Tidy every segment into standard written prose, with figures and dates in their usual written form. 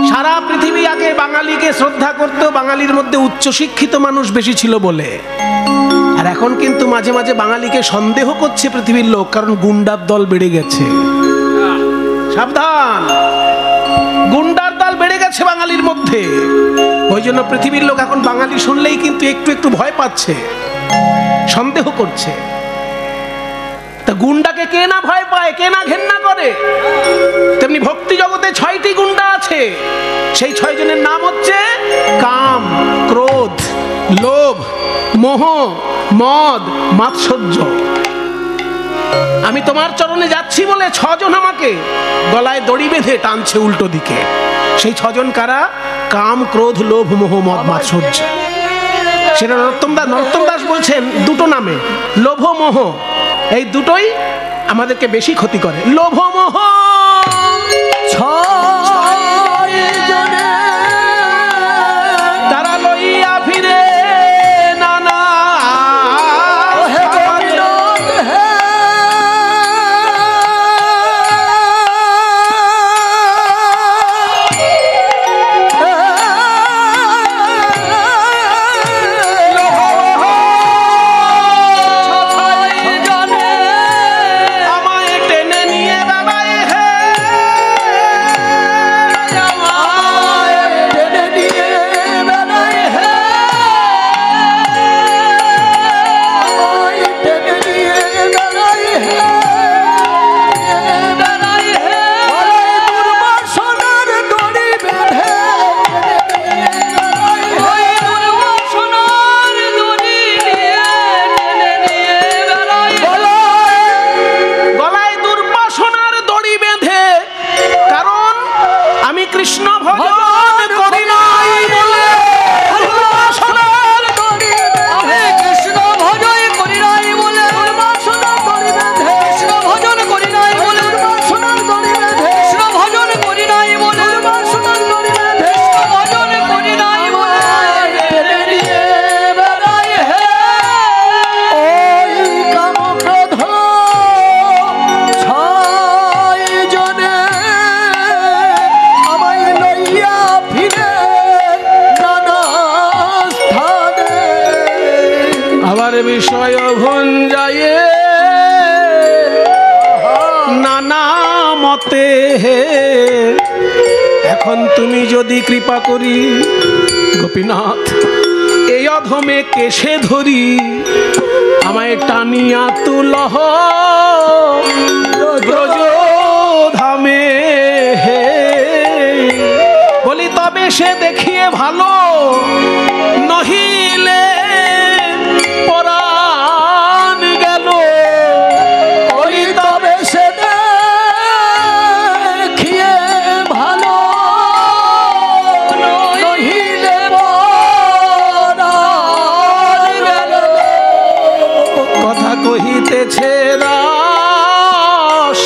সারা পৃথিবী আগে বাঙালিকে শ্রদ্ধা করত, বাঙালির মধ্যে উচ্চশিক্ষিত মানুষ বেশি ছিল বলে। আর এখন কিন্তু মাঝে মাঝে বাঙালিকে সন্দেহ করছে পৃথিবীর লোক, কারণ গুন্ডার দল বেড়ে গেছে। সাবধান, গুন্ডার দল বেড়ে গেছে বাঙালির মধ্যে। ওই জন্য পৃথিবীর লোক এখন বাঙালি শুনলেই কিন্তু একটু একটু ভয় পাচ্ছে, সন্দেহ করছে। তা গুন্ডাকে কে না ভয় পায়, কে না ঘেন্না করে? তেমনি ভক্তি জগতে 6টি গুন্ডা আছে। সেই 6 জনের নাম হচ্ছে কাম, ক্রোধ, লোভ, মোহ, মদ, মাৎসর্য। আমি তোমার চরণে যাচ্ছি বলে 6 জন আমাকে গলায় দড়ি বেঁধে টানছে উল্টো দিকে। সেই 6 জন কারা? কাম, ক্রোধ, লোভ, মোহ, মদ, মাৎসর্য। সেটা নরোত্তম দাস বলছেন দুটো নামে, লোভ মোহ, এই দুটোই আমাদেরকে বেশি ক্ষতি করে। লোভ মোহ তারা লইয়া ফিরে নানা বিষয় ভঞ্জায়ে নানা মতে। এখন তুমি যদি কৃপা করি গোপীনাথ, এই অধমে কেশে ধরি, আমায় টানিয়া তুলহ ব্রজধামে। বলি তবে সে দেখিয়ে ভালো, নহিলে পরাণ গেল। ওই তবে সে দেখিয়ে ভালো, নহিলে পরাণ গেল। কথা কহিতেছে দাস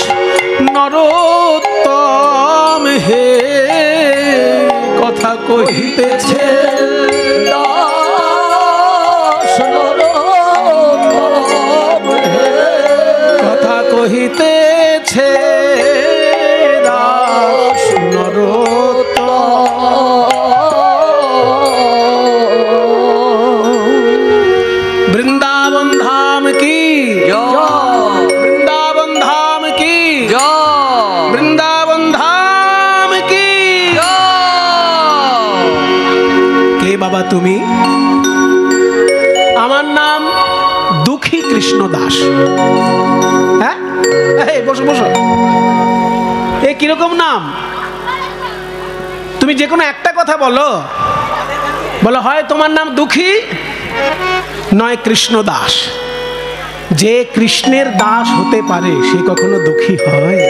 নরোত্তম হে, কথা কহিতেছে কহিতেছে দাস নরোত্তম। বৃন্দাবন ধাম কি, বৃন্দাবন ধাম কি, বৃন্দাবন ধাম কি। কে বাবা তুমি? আমার নাম দুঃখী কৃষ্ণ দাস। হ্যাঁ, বসো বসো। এ কিরকম নাম? তুমি যে কোনো একটা কথা বলো, বলো হয় তোমার নাম দুঃখী, নয় কৃষ্ণ দাস। যে কৃষ্ণের দাস হতে পারে সে কখনো দুঃখী হয়?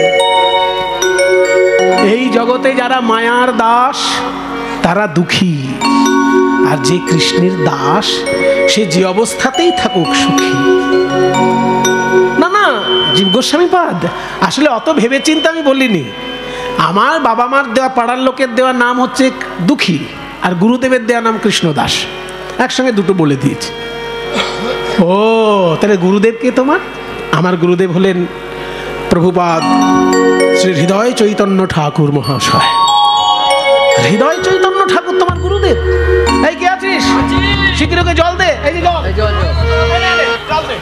এই জগতে যারা মায়ার দাস তারা দুঃখী, আর যে কৃষ্ণের দাস সে যে অবস্থাতেই থাকুক সুখী। না না, জীব গোস্বামী পাদ আসলে অত ভেবে চিন্তা আমি বলিনি। আমার বাবা মার দেওয়া, পাড়ার লোকের দেওয়া নাম হচ্ছে দুঃখী, আর গুরুদেবের দেওয়া নাম কৃষ্ণ দাস। একসঙ্গে দুটো বলে দিয়েছি। ও তাহলে গুরুদেব কে তোমার? আমার গুরুদেব হলেন প্রভুপাদ শ্রী হৃদয় চৈতন্য ঠাকুর মহাশয়। হৃদয় চৈতন্য ঠাকুর তোমার গুরুদেব। এই কে আছিস? শিগগিরকে জল দে। এই যে জল দে।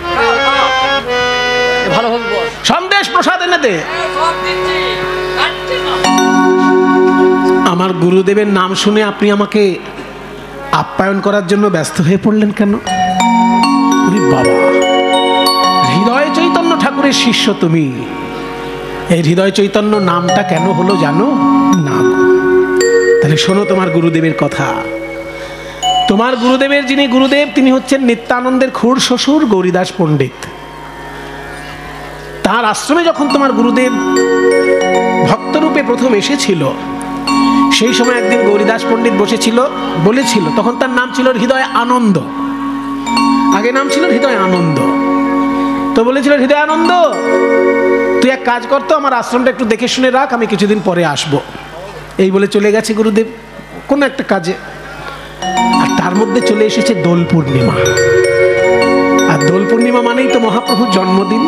ভালো হবে বল। সন্দেশ প্রসাদ এনে দে। আমার গুরুদেবের নাম শুনে আপনি আমাকে আপ্যায়ন করার জন্য ব্যস্ত হয়ে পড়লেন কেন? বাবা, হৃদয় চৈতন্য ঠাকুরের শিষ্য তুমি। এই হৃদয় চৈতন্য নামটা কেন হলো জানো না? তাহলে শোনো তোমার গুরুদেবের কথা। তোমার গুরুদেবের যিনি গুরুদেব তিনি হচ্ছেন নিত্যানন্দের খুড় শ্বশুর গৌরীদাস পণ্ডিত। তার আশ্রমে যখন তোমার গুরুদেব ভক্তরূপে প্রথম এসেছিল, সেই সময় একদিন গৌরীদাস পণ্ডিত বলেছিল, তখন তার নাম ছিল হৃদয় আনন্দ। আগে নাম ছিল হৃদয় আনন্দ। তো বলেছিল, হৃদয় আনন্দ তুই এক কাজ করতো, আমার আশ্রমটা একটু দেখে শুনে রাখ, আমি কিছুদিন পরে আসবো। এই বলে চলে গেছে গুরুদেব কোনো একটা কাজে। আর তার মধ্যে চলে এসেছে দোল পূর্ণিমা। আর দোল পূর্ণিমা মানেই তো মহাপ্রভুর জন্মদিন।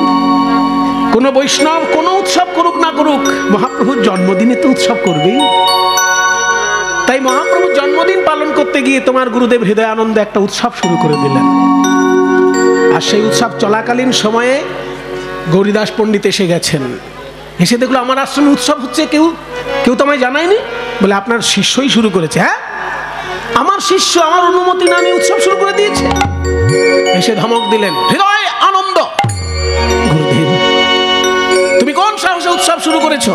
কোন বৈষ্ণব কোন উৎসব করুক না করুক, মহাপ্রভুর জন্মদিনে তো উৎসব করবেই। তাই মহাপ্রভুর জন্মদিন পালন করতে গিয়ে তোমার গুরুদেব হৃদয় আনন্দ একটা উৎসব শুরু করে দিলেন। আর সেই উৎসব চলাকালীন সময়ে গৌরীদাস পণ্ডিত এসে গেছেন। এসে দেখলো আমার আশ্রমে উৎসব হচ্ছে, কেউ তো আমায় জানায়নি। বলে আপনার শিষ্যই শুরু করেছে। হ্যাঁ, আমার শিষ্য আমার অনুমতি না নিয়ে উৎসব শুরু করে দিয়েছে। এসে ধমক দিলেন, হৃদয় আনন্দ, গুরুদেব তুমি কোন সাহসে উৎসব শুরু করেছ?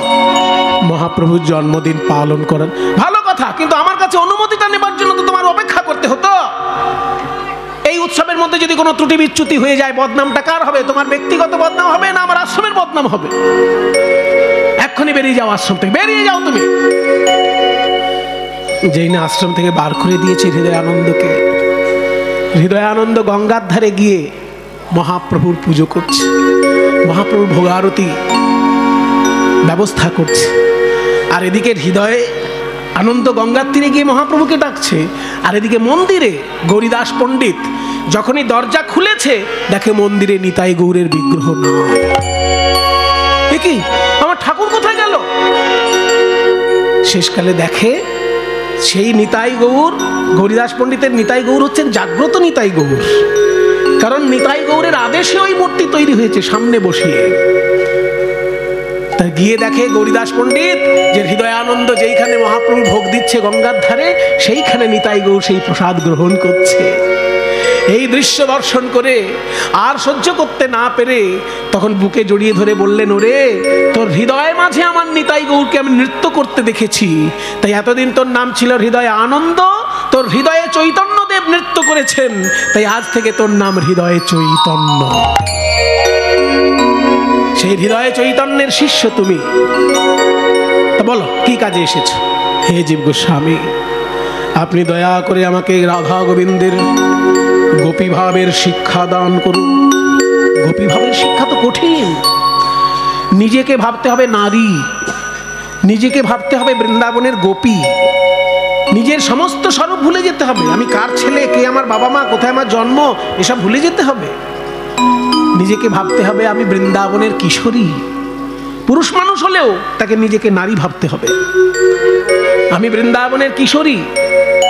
মহাপ্রভুর জন্মদিন পালন করেন ভালো কথা, কিন্তু আমার কাছে অনুমতিটা নেবার জন্য তো তোমার অপেক্ষা করতে হতো। এই উৎসবের মধ্যে যদি কোনো ত্রুটি বিচ্যুতি হয়ে যায়, বদনামটা কার হবে? তোমার ব্যক্তিগত বদনাম হবে না আমার আশ্রমের বদনাম হবে? এক্ষুনি বেরিয়ে যাও আশ্রম থেকে, বেরিয়ে যাও তুমি। যেই না আশ্রম থেকে বার করে দিয়েছে হৃদয় আনন্দকে, হৃদয় আনন্দ গঙ্গার ধারে গিয়ে মহাপ্রভুর পুজো করছে, মহাপ্রভুর ভোগারতি ব্যবস্থা করছে। আর এদিকে হৃদয় আনন্দ গঙ্গার তীরে গিয়ে মহাপ্রভুকে ডাকছে। আর এদিকে মন্দিরে গৌরীদাস পণ্ডিত যখনই দরজা খুলেছে, দেখে মন্দিরে নিতাই গৌরের বিগ্রহ নয়। কি আমার ঠাকুর কোথায় গেল? শেষকালে দেখে সেই নিতাই গৌর, গৌরীদাস পণ্ডিতের নিতাই গৌর হচ্ছেন জাগ্রত নিতাই গৌর। কারণ নিতাই গৌরের আদেশে ওই মূর্তি তৈরি হয়েছে সামনে বসিয়ে। তাই গিয়ে দেখে গৌরীদাস পণ্ডিত যে হৃদয় আনন্দ যেইখানে মহাপ্রভু ভোগ দিচ্ছে গঙ্গার ধারে, সেইখানে নিতাই গৌর সেই প্রসাদ গ্রহণ করছে। এই দৃশ্য দর্শন করে আর সহ্য করতে না পেরে তখন বুকে জড়িয়ে ধরে বললেন, ওরে তোর হৃদয় মাঝে আমার নিতাই গৌরকে আমি নৃত্য করতে দেখেছি, তাই এতদিন তোর নাম ছিল হৃদয় আনন্দ, তোর হৃদয়ে চৈতন্য দেব নৃত্য করেছেন, তাই আজ থেকে তোর নাম হৃদয়ে চৈতন্য। সেই হৃদয়ে চৈতন্যের শিষ্য তুমি। তা বলো কি কাজে এসেছো? হে জীব গোস্বামী, আপনি দয়া করে আমাকে রাধা গোবিন্দের গোপীভাবের শিক্ষা দান করুন। গোপীভাবের শিক্ষা তো কঠিন। নিজেকে ভাবতে হবে নারী, নিজেকে ভাবতে হবে বৃন্দাবনের গোপী, নিজের সমস্ত স্বরূপ ভুলে যেতে হবে। আমি কার ছেলে, কে আমার বাবা মা, কোথায় আমার জন্ম, এসব ভুলে যেতে হবে। নিজেকে ভাবতে হবে আমি বৃন্দাবনের কিশোরী। পুরুষ মানুষ হলেও তাকে নিজেকে নারী ভাবতে হবে। আমি বৃন্দাবনের কিশোরী,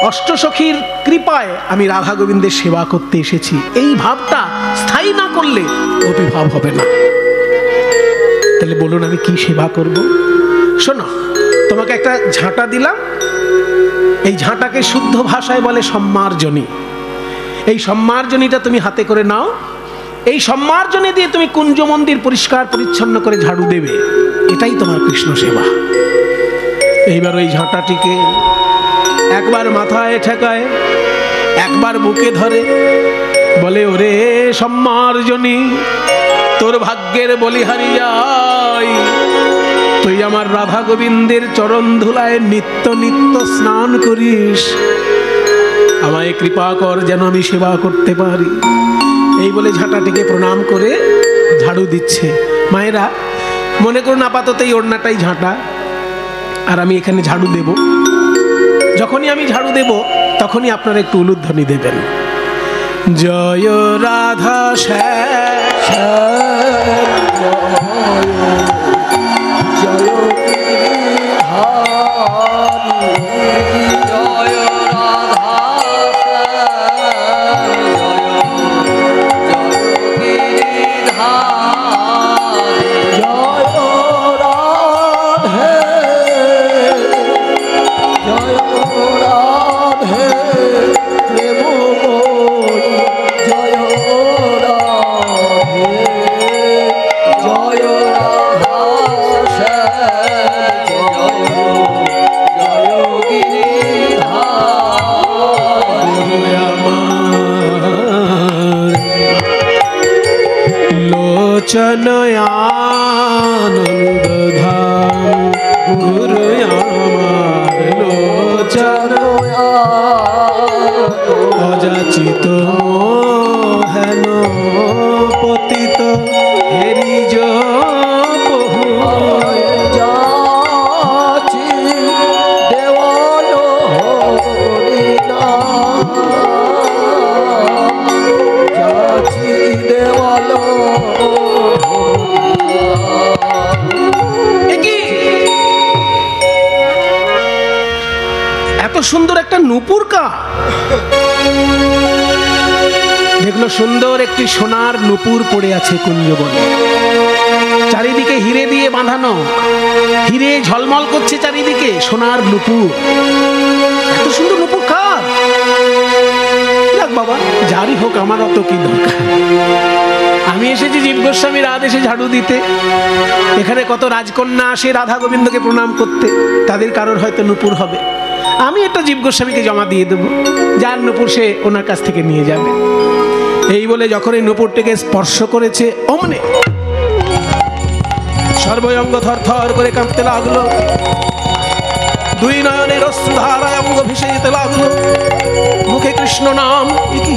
অষ্টসখীর কৃপায় আমি রাধা গোবিন্দের সেবা করতে এসেছি। এই ভাবটা স্থায়ী না করলে গোপী ভাব হবে না। তাহলে বলুন আমি কি সেবা করব? শোনো, তোমাকে একটা ঝাঁটা দিলাম, এই ঝাঁটাকে শুদ্ধ ভাষায় বলে সম্মার্জনী। এই সম্মার্জনীটা তুমি হাতে করে নাও। এই সম্মার্জনী দিয়ে তুমি কুঞ্জ মন্দির পরিষ্কার পরিচ্ছন্ন করে ঝাড়ু দেবে। এটাই তোমার কৃষ্ণ সেবা। এইবার ওই ঝাঁটাটিকে একবার মাথায় ঠেকায়, একবার বুকে ধরে, বলে ওরে সম্মার্জনী, তোর ভাগ্যের বলিহারি যাই, তুই আমার রাধা গোবিন্দের চরণ ধুলায় নিত্য নিত্য স্নান করিস, আমায় কৃপা কর যেন আমি সেবা করতে পারি। এই বলে ঝাঁটাটিকে প্রণাম করে ঝাড়ু দিচ্ছে। মায়েরা মনে করুন আপাতত এই ওড়নাটাই ঝাঁটা, আর আমি এখানে ঝাড়ু দেব। যখনই আমি ঝাড়ু দেব তখনই আপনারা একটু উলুধ্বনি দেবেন, জয় রাধা শ্যাম, জয় লোচন আনন্দ ধাম গুরু আমার লোচন অযাচিত হেন পতিত হেরিজ বহু যাচি দেওয়াল হরিনা যাচি দেওয়াল এত সুন্দর একটা নূপুর কা দেখলো সুন্দর একটি সোনার নূপুর পড়ে আছে কুঞ্জবনে, চারিদিকে হিরে দিয়ে বাঁধানো, হিরে ঝলমল করছে চারিদিকে, সোনার নূপুর। এত সুন্দর নূপুর কার? যাক বাবা, যারই হোক, আমার অত কি দরকার। আমি এসেছি জীব গোস্বামীর আদেশে ঝাড়ু দিতে। এখানে কত রাজকন্যা আসে রাধা গোবিন্দকে প্রণাম করতে, তাদের কারোর হয়তো নূপুর হবে। আমি একটা জীব গোস্বামীকে জমা দিয়ে দেবো, যার নূপুর সে ওনার কাছ থেকে নিয়ে যাবে। এই বলে যখন এই নূপুরটিকে স্পর্শ করেছে, অমনে সর্বঙ্গ থর থর করে কাঁপতে লাগলো, দুই নয়নের অশ্রুধারায় অঙ্গ ভেসে যেতে লাগলো, মুখে কৃষ্ণ নাম। কি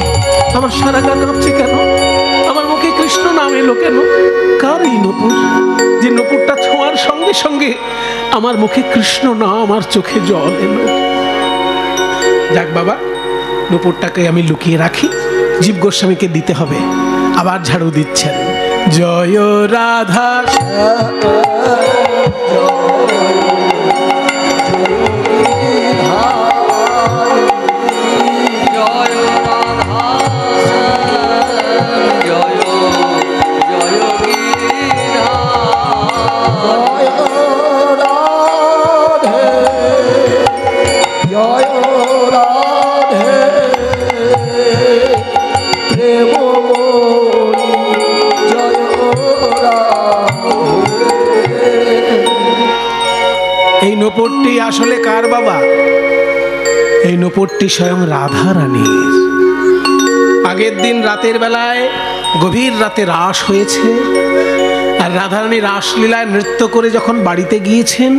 আমার সারা গা কাঁপছে কেন? আমার মুখে কৃষ্ণ নাম এলো কেন? কার এই নূপুর, যে নূপুরটা ছোঁয়ার সঙ্গে সঙ্গে আমার মুখে কৃষ্ণ নাম, আমার চোখে জল এলো। যাক বাবা, নূপুরটাকে আমি লুকিয়ে রাখি, জীব গোস্বামীকে দিতে হবে। আবার ঝাড়ু দিচ্ছেন, জয় রাধা এই নূপুরটি আসলে কার বাবা? এই নূপুরটি স্বয়ং রাধা রানীর। আগের দিন রাতের বেলায় গভীর রাতে রাস হয়েছে, আর রাধা রানী রাসলীলায় নৃত্য করে যখন বাড়িতে গিয়েছেন,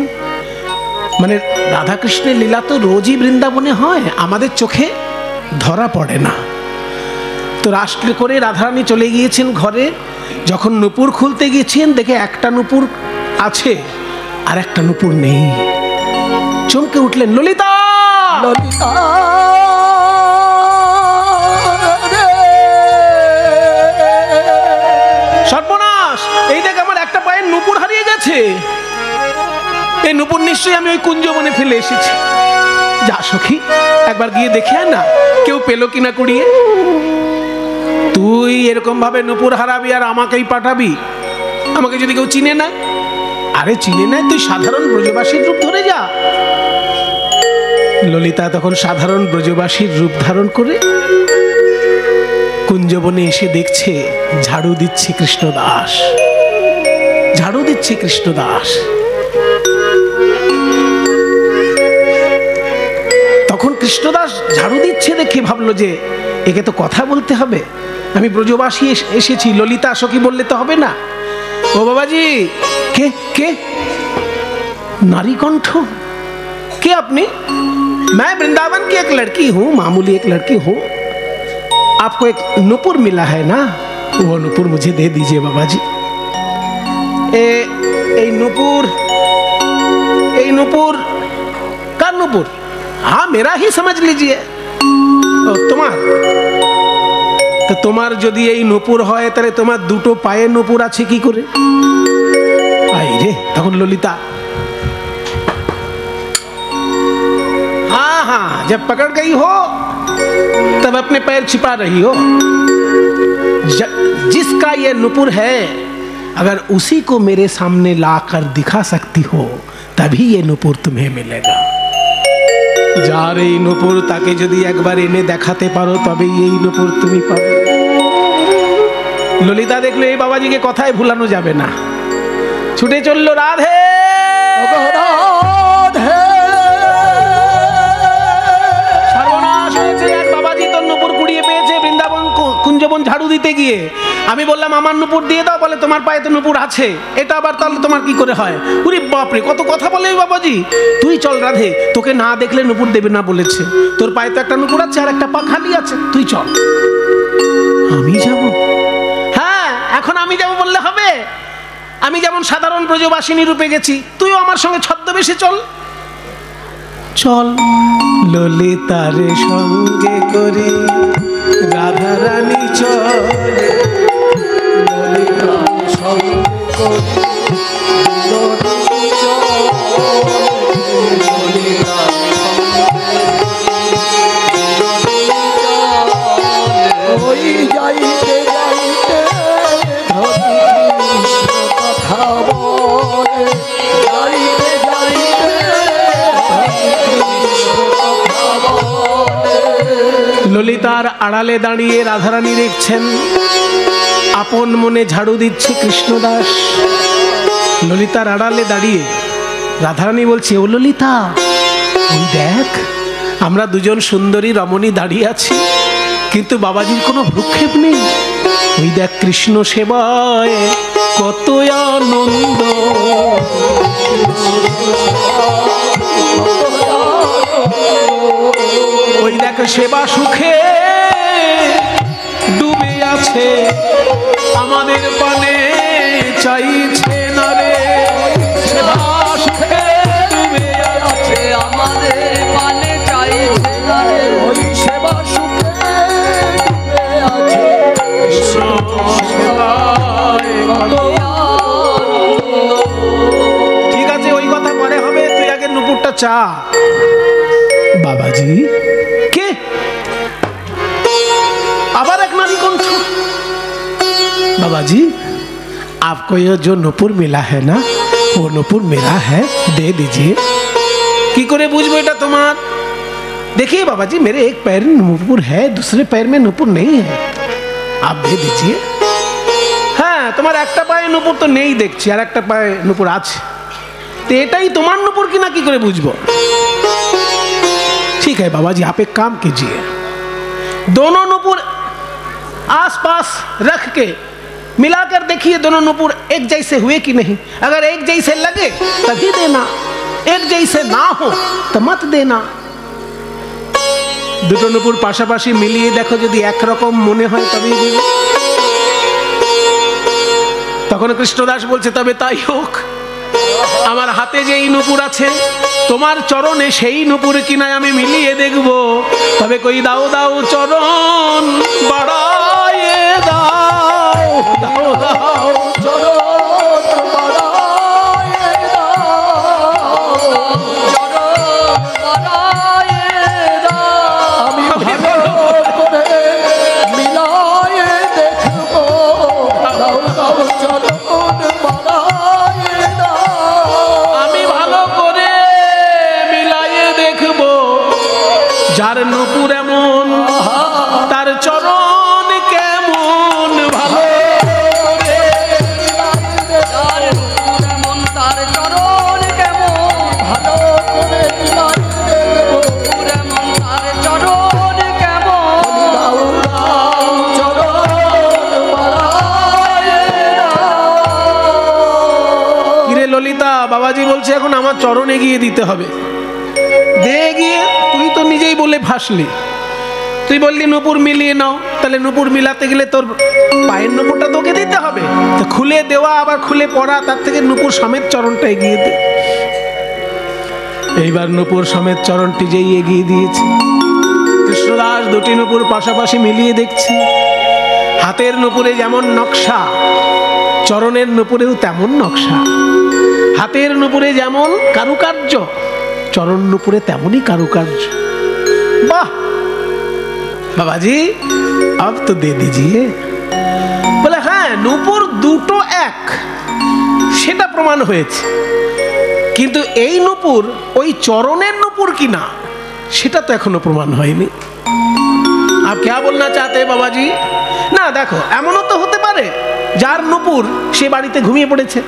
মানে রাধাকৃষ্ণের লীলা তো রোজই বৃন্দাবনে হয়, আমাদের চোখে ধরা পড়ে না। তো রাস করে রাধারানী চলে গিয়েছেন ঘরে। যখন নূপুর খুলতে গিয়েছেন, দেখে একটা নূপুর আছে আর একটা নূপুর নেই। চমকে উঠলেন, ললিতা ললিতা সর্বনাশ, এই দেখ আমার একটা পায়ের নূপুর হারিয়ে গেছে। এই নূপুর নিশ্চয়ই আমি ওই কুঞ্জবনে ফেলে এসেছি। যা সখী, একবার গিয়ে দেখে আয় না, কেউ পেলো কিনা কুড়িয়ে। তুই এরকম ভাবে নূপুর হারাবি আর আমাকেই পাঠাবি? আমাকে যদি কেউ চিনে না? আরে চিনে না, তুই সাধারণ ব্রজবাসীর রূপ ধরে যা। ললিতা তখন সাধারণ ব্রজবাসীর রূপ ধারণ করে কুঞ্জবনে এসে দেখছে ঝাড়ু দিচ্ছে কৃষ্ণদাস, ঝাড়ু দিচ্ছে কৃষ্ণদাস। তখন কৃষ্ণদাস ঝাড়ু দিচ্ছে দেখে ভাবলো যে একে তো কথা বলতে হবে, আমি ব্রজবাসী এসেছি, ললিতা সখী বললে তো হবে না। ও বাবাজি, কে কে? नारी कंठ, के अपनी? मैं वृंदावन की एक लड़की हूँ, मामूली एक लड़की हूँ। आपको एक नूपुर मिला है ना, वो नूपुर मुझे दे दीजिए बाबा जी। नूपुर का नूपुर? हाँ मेरा ही समझ लीजिए। তোমার তো তোমার যদি এই নূপুর হয় তাহলে তোমার দুটো পায়ে নূপুর আছে কি করে? আই রে, তখন ললিতা हाँ हाँ जब पकड़ गई हो तब अपने पैर छिपा रही हो। जिसका ये नूपुर है अगर उसी को मेरे सामने लाकर दिखा सकती हो तभी ये नूपुर तुम्हें मिलेगा। যার এই নূপুর তাকে যদি একবার এনে দেখাতে পারো তবেই এই নূপুর তুমি পাবে। ললিতা দেখলো এই বাবাজিকে কথায় ভুলানো যাবে না, ছুটে চলল রাধে রাধে। সর্বনাশ হয়েছে, এক বাবাজি তোর নূপুর কুড়িয়ে পেয়েছে, বৃন্দাবন কুঞ্জ বোন ঝাড়ু দিতে গিয়ে আমি বললাম আমার নুপুর দিয়ে দাও, বলে তোমার পায়ে তো নুপুর আছে, এটা আবার তাহলে তোমার কি করে হয়? উরি বাপরে, কত কথা বলে বাবাজি। তুই চল রাধে, তোকে না দেখলে নুপুর দেবে না বলেছে, তোর পায়ে তো একটা নুপুর আছে আর একটা পা খালি আছে, তুই চল। আমি যাব? হ্যাঁ, এখন আমি যাব বললে হবে? আমি যেমন সাধারণ ব্রজবাসিনী রূপে গেছি, তুইও আমার সঙ্গে ছদ্মবেশে চল। চল ললিতারে সঙ্গে করে রাধা রানী চলে, ললিতার সঙ্গে করে ললিতা ওই যাইতে যাইতে ধরি কৃষ্ণ কথা বলে, যাইতে যাইতে ধরি কৃষ্ণ কথা বলে। ললিতার আড়ালে দাঁড়িয়ে রাধারানী দেখছেন, আপন মনে ঝাড়ু দিচ্ছে কৃষ্ণদাস। ললিতার আড়ালে দাঁড়িয়ে রাধারানী বলছে, ও ললিতা, ওই দেখ আমরা দুজন সুন্দরী রমণী দাঁড়িয়ে আছি, কিন্তু বাবাজির কোনো ভ্রুক্ষেপ নেই। ওই দেখ কৃষ্ণ সেবায় কত আনন্দ, ওই দেখ সেবা সুখে ডুবে আছে, আমাদের পানে চাইছে না রে। সেবা সুখে ডুবে আছে, আমাদের পানে চাইছে না রে। ওই সেবা সুখে ডুবে আছে, কৃষ্ণ সেবায় কত আনন্দ। ঠিক আছে, ওই কথা পরে হবে, তুই আগে নুপুরটা চা। বাবাজি কে? আবার এক নারী কণ্ঠ। बाबाजी आपको ये जो नुपुर मिला है ना, वो नुपुर मेरा है, दे दीजिए। की करे बुझबो এটা তোমার? देखिए बाबाजी, मेरे एक पैर में नुपुर है, दूसरे पैर में नुपुर नहीं है, आप दे दीजिए। হ্যাঁ, তোমার একটা পায়ে নুপুর তো নেই দেখছি, আর একটা পায়ে নুপুর আছে, তো এটাই তোমার নুপুর কিনা কি করে বুঝবো? ठीक है बाबाजी, आप एक काम कीजिए, दोनों नुपुर आसपास रख के मिलाकर देखिए, दोनों नुपुर एक जैसे हुए कि नहीं। अगर एक जैसे लगे तभी देना, एक जैसे ना हो तो मत देना। দুটো নুপুর পাশাপাশি মিলিয়ে দেখো, যদি একরকম মনে হয় তবেই দেবে। তখন কৃষ্ণদাস বলছে, তবে তাই হোক, আমার হাতে যেই নুপুর আছে তোমার চরণে সেই নুপুর কিনায় আমি মিলিয়ে দেখব, তবে কই দাও দাও চরণ বাড়ায়ে দাও, দাও দাও চরণ বাড়ায়ে দাও, চরণ বাড়ায়ে দাও। আমি ভালো করে মিলায়ে দেখবো, দাও দাও চরণ বাড়ায়ে দাও। আমি ভালো করে মিলায়ে দেখব, যার নুপুর এমন তার চরণ কেমন, ভালো করে তার নুপুর এমন, তার চরণ কেমন, ভালো করে মিলায়ে দেখবো, নুপুর এমন, তার চরণ কেমন, দাও দাও চরণ বাড়ায়ে দাও। কিরে ললিতা, বাবাজি বলছে এখন আমার চরণ এগিয়ে দিতে হবে, দে এগিয়ে। তুই তো নিজেই বলে ফাঁসলি, তুই বললি নুপুর মিলিয়ে নাও, তাহলে নুপুর মিলাতে গেলে তোর পায়ের নুপুরটা তোকে দিতে হবে, তো খুলে দেওয়া আবার খুলে পড়া, তার থেকে নুপুর সমেত চরণটা এগিয়ে দে। এইবার নুপুর সমেত চরণটি যেই এগিয়ে দিয়েছে, কৃষ্ণদাস দুটি নুপুর পাশাপাশি মিলিয়ে দেখছি, হাতের নুপুরে যেমন নকশা, চরণের নুপুরেও তেমন নকশা। হাতের নুপুরে যেমন কারুকার্য, চরণ নুপুরে তেমনই কারুকার্য। বাহ বাবাজি, अब तो दे दीजिए। বলে হ্যাঁ, নুপুর দুটো এক, সেটা প্রমাণ হয়েছে, কিন্তু এই নুপুর ওই চরণের নুপুর কিনা সেটা তো এখনো প্রমাণ হয়নি। आप क्या बोलना चाहते हैं बाबाजी? না দেখো, এমনও তো হতে পারে যার নুপুর সে বাড়িতে ঘুমিয়ে পড়েছে,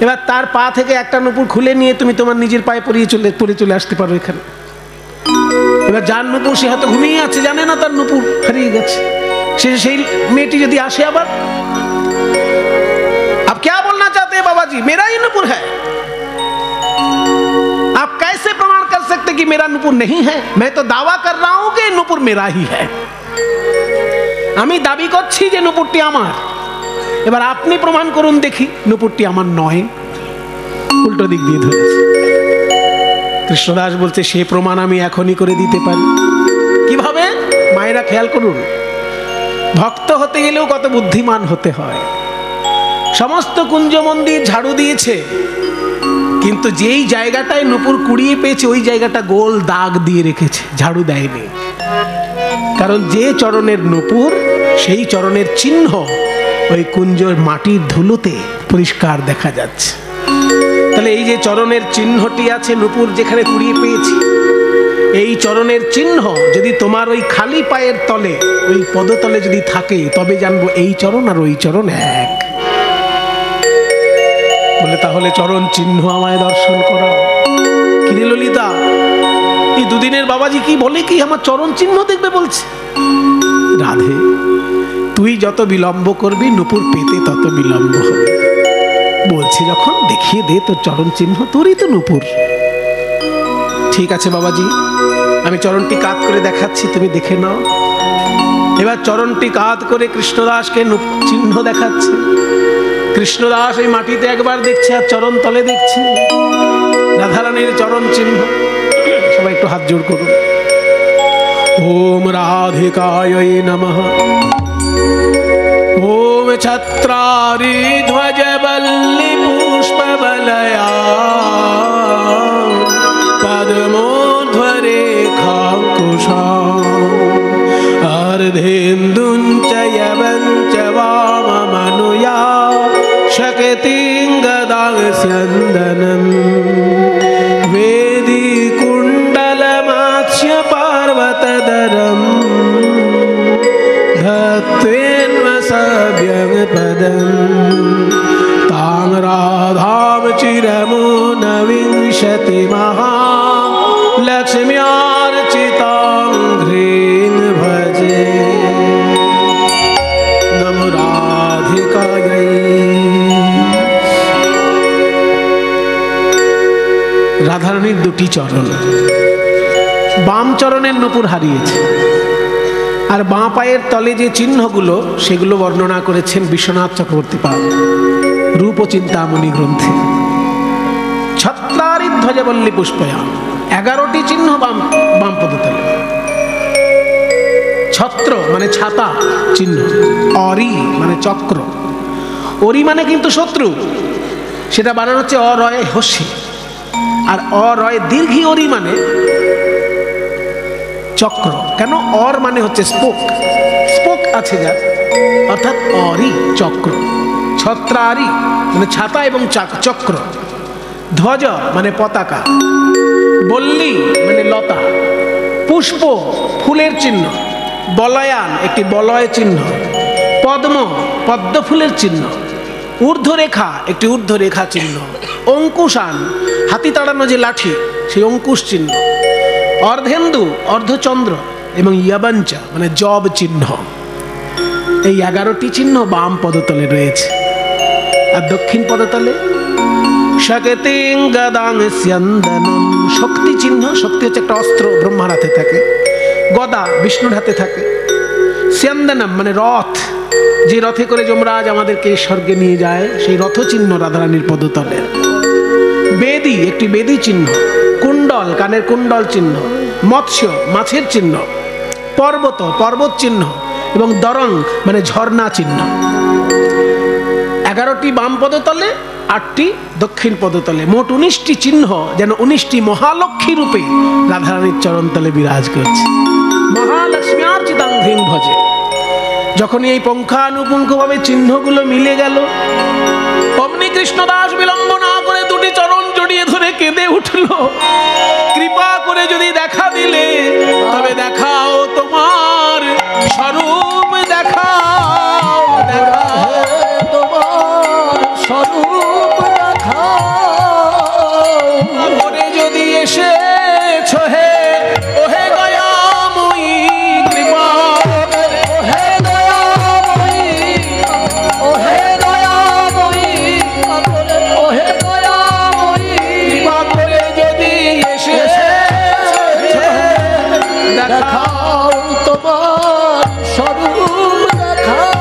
এবার তার পা থেকে একটা নুপুর খুলে নিয়ে তুমি তোমার নিজের পায়ে পরে চলে আসতে পারো এখানে। এবার যার নুপুর সে হয়তো ঘুমিয়ে আছে, জানে না তার নুপুর হারিয়ে গেছে। সেই মেয়েটি যদি আসে আবার, आप क्या बोलना चाहते हैं बाबा जी, मेरा ही नुपुर है? आप कैसे प्रमाण कर सकते कि मेरा नुपुर नहीं है? मैं तो दावा कर रहा हूं कि नुपुर मेरा ही है। আমি দাবি করছি যে নুপুরটি আমার। এবার আপনি প্রমাণ করুন দেখি নুপুরটি আমার নয়। উল্টো দিক দিয়ে ধরেছে। কৃষ্ণদাস বলছে সে প্রমাণ আমি এখনই করে দিতে পারি। কিভাবে? মায়েরা খেয়াল করুন, ভক্ত হতে গেলেও কত বুদ্ধিমান হতে হয়। সমস্ত কুঞ্জ মন্দির ঝাড়ু দিয়েছে, কিন্তু যেই জায়গাটায় নুপুর কুড়িয়ে পেয়েছে ওই জায়গাটা গোল দাগ দিয়ে রেখেছে, ঝাড়ু দেয়নি। কারণ যে চরণের নুপুর সেই চরণের চিহ্ন ওই কুঞ্জের মাটির ধুলোতে পরিষ্কার দেখা যাচ্ছে। তাহলে এই যে চরণের চিহ্নটি আছে নুপুর যেখানে কুড়িয়ে পেয়েছি, এই চরণের চিহ্ন যদি তোমার ওই খালি পায়ের তলে, ওই পদতলে যদি থাকে, তবে জানবো এই চরণ আর ওই চরণ এক। বলে তাহলে চরণ চিহ্ন আমায় দর্শন করাও। কিরে ললিতা, এই দুদিনের বাবাজি কি বলে কি আমার চরণ চিহ্ন দেখবে বলছে? রাধে, তুই যত বিলম্ব করবি নুপুর পেতে তত বিলম্ব হবে। বলছি যখন দেখিয়ে দে তোর চরণ চিহ্ন, তোরই তো নুপুর। ঠিক আছে বাবাজি, আমি চরণটি কাত করে দেখাচ্ছি, তুমি দেখে নাও। এবার চরণটি কাত করে কৃষ্ণদাসকে চিহ্ন দেখাচ্ছে। কৃষ্ণদাস এই মাটিতে একবার দেখছে আর চরণ তলে দেখছে রাধারানীর চরণ চিহ্ন। সবাই একটু হাত জোড় করুন। ওম রাধিকায় নমঃ। ওম ছত্রারি ধ্বজ বল্লি পুষ্পবলয়া পদ্মোর্ধ্বরেখাঙ্কুশা अर्धेन्दुञ्च यवञ्च वाममनुया शक्तिं गदां स्यन्दनं वेदी कुण्डलमाक्ष्य पार्वतधरं धत्वेन्वसव्यं पदं तां राधां चिरमुनविंशति महालक्ष्म्यार्चितां घ्रीं भजे। नमो राधिकायै। রাধারানীর দুটি চরণ, বাম চরণের নুপুর হারিয়েছে, আর বাঁ পায়ের তলে যে চিহ্নগুলো সেগুলো বর্ণনা করেছেন বিশ্বনাথ চক্রবর্তী পাল রূপ ও চিন্তামণি গ্রন্থে। ছত্রারি ধ্বজবল্লী পুষ্পয়া, 11টি চিহ্ন বাম পদতলে। ছত্র মানে ছাতা চিহ্ন, অরি মানে চক্র, অরি মানে কিন্তু শত্রু, সেটা বানানো হচ্ছে অরয় হস্যি, আর অরয় দীর্ঘি অরি মানে চক্র। কেন? অর মানে হচ্ছে স্পোক, স্পোক আছে যার, অর্থাৎ অরি চক্র। ছত্রারি মানে ছাতা এবং চক্র, ধ্বজ মানে পতাকা, বল্লী মানে লতা, পুষ্প ফুলের চিহ্ন, বলয়ান একটি বলয় চিহ্ন, পদ্ম পদ্ম ফুলের চিহ্ন, ঊর্ধ্বরেখা একটি ঊর্ধ্বরেখা চিহ্ন, অঙ্কুশান হাতি তাড়ানো যে লাঠি সেই অঙ্কুশ চিহ্ন, অর্ধেন্দু অর্ধচন্দ্র এবং ইয়াবাঞ্চ মানে জব চিহ্ন। এই 11টি চিহ্ন বাম পদতলে রয়েছে। আর দক্ষিণ পদতলে শক্তিং গদাং স্যন্দনম, শক্তি চিহ্ন। শক্তি হচ্ছে একটা অস্ত্র, ব্রহ্মার হাতে থাকে। গদা বিষ্ণুর হাতে থাকে। স্যন্দনম মানে রথ, যে রথে করে যমরাজ আমাদেরকে স্বর্গে নিয়ে যায়, সেই রথ চিহ্ন রাধারানীর পদতলে। বেদী একটি বেদী চিহ্ন, কুণ্ডল কানের কুণ্ডল চিহ্ন, মৎস্য মাছের চিহ্ন, পর্বত পর্বত চিহ্ন এবং দরং মানে ঝর্ণা চিহ্ন। 11টি বাম পদতলে, 8টি দক্ষিণ পদতলে, মোট 19টি চিহ্ন যেন 19টি মহালক্ষ্মী রূপে রাধারানীর চরণতলে বিরাজ করছে। মহালক্ষ্ম্যার্চিতাং ঘ্রিং ভজে। যখনই এই পুঙ্খানুপুঙ্খভাবে চিহ্নগুলো মিলে গেল, অমনি কৃষ্ণদাস বিলম্ব না করে দুটি চরণ জড়িয়ে ধরে কেঁদে উঠল, কৃপা করে যদি দেখা দিলে তবে দেখাও তোমার স্বরূপ, দেখাও দেখাও তোমার স্বরূপ দেখাও। করে যদি এসেছো হে ওহে দয়াময়ী, কৃপা হে দয়া দেখাও তোমার স্বরূপ দেখাও।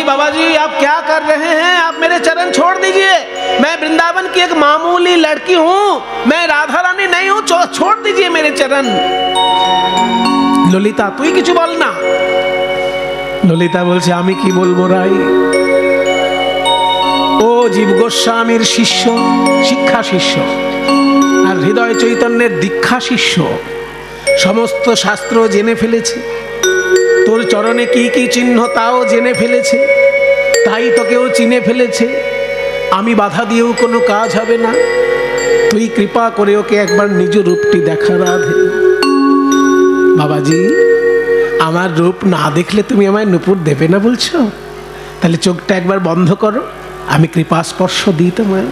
बाबा जी आप क्या कर रहे हैं? आप मेरे चरण छोड़ दीजिए। मैं वृंदावन की एक मामूली लड़की हूँ, मैं राधा रानी नहीं हूँ, छोड़ दीजिए मेरे चरण। ललिता তুই কিছু বল না। ললিতা বলছে আমি কি বলবো রাই, ও জীব গোস্বামীর শিষ্য, শিক্ষা শিষ্য আর হৃদয় চৈতন্যের দীক্ষা শিষ্য, সমস্ত শাস্ত্র জেনে ফেলেছে, তোর চরণে কি কি চিহ্ন তাও জেনে ফেলেছে, তাই তোকেও চিনে ফেলেছে। আমি বাধা দিয়েও কোনো কাজ হবে না, তুই কৃপা করে ওকে একবার নিজ রূপটি দেখা রাধে। বাবাজি আমার রূপ না দেখলে তুমি আমায় নূপুর দেবে না বলছো? তাহলে চোখটা একবার বন্ধ করো, আমি কৃপা স্পর্শ দিই তোমায়।